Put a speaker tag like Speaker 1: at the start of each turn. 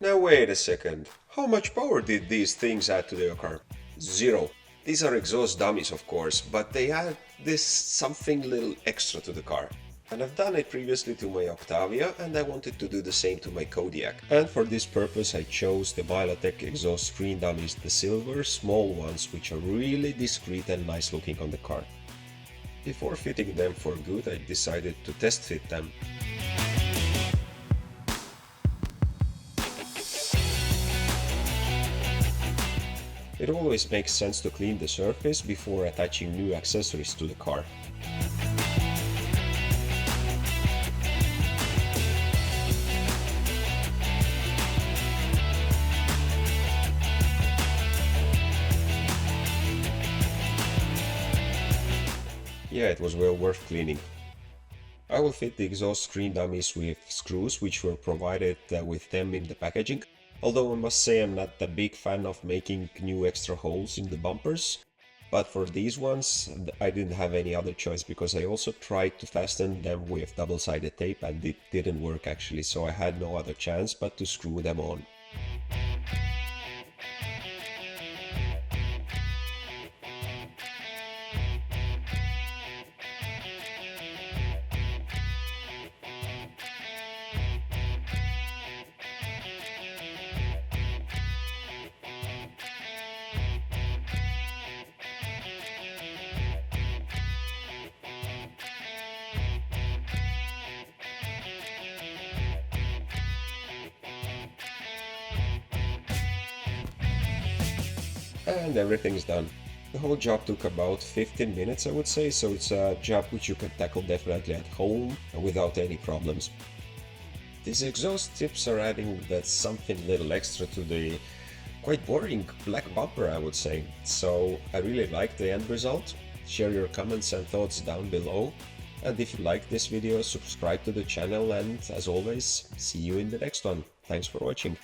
Speaker 1: Now wait a second, how much power did these things add to the car? Zero. These are exhaust dummies of course, but they add this something little extra to the car. And I've done it previously to my Octavia and I wanted to do the same to my Kodiaq. And for this purpose I chose the Milotec Exhaust Screen Dummies, the silver small ones, which are really discreet and nice looking on the car. Before fitting them for good I decided to test fit them. It always makes sense to clean the surface before attaching new accessories to the car. Yeah, it was well worth cleaning. I will fit the exhaust screen dummies with screws which were provided with them in the packaging, although I must say I'm not a big fan of making new extra holes in the bumpers, but for these ones I didn't have any other choice because I also tried to fasten them with double-sided tape and it didn't work actually, so I had no other chance but to screw them on. And everything's done. The whole job took about 15 minutes I would say, so it's a job which you can tackle definitely at home without any problems. These exhaust tips are adding that something little extra to the quite boring black bumper I would say, so I really like the end result. Share your comments and thoughts down below, and if you like this video subscribe to the channel, and as always see you in the next one. Thanks for watching.